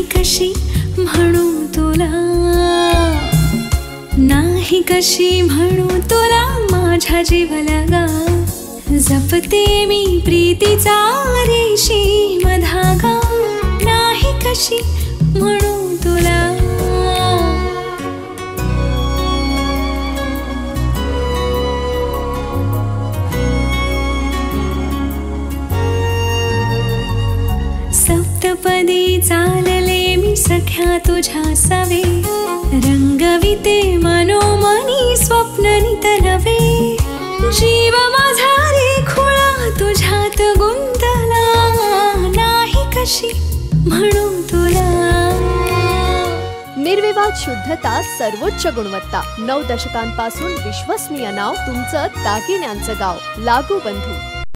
नाही कशी म्हणू तुला, नाही कशी म्हणू तुला माझ्या जीवलगा, जपते मी प्रीतीचा रेशीम धागा, नाही कशी म्हणू तुला. सप्तपदी चालले मी सख्या तुझ्या सवे, रंगविते मनोमनी स्वप्न नित नवे, जीव माझा रे खुळा तुझ्यात गुंतला, नाही कशी म्हणू तुला. निर्विवाद शुद्धता, सर्वोच्च गुणवत्ता, 9 दशकांपासून विश्वसनीय नाव, तुमचं दागिन्यांचं गाव, लागू बंधू.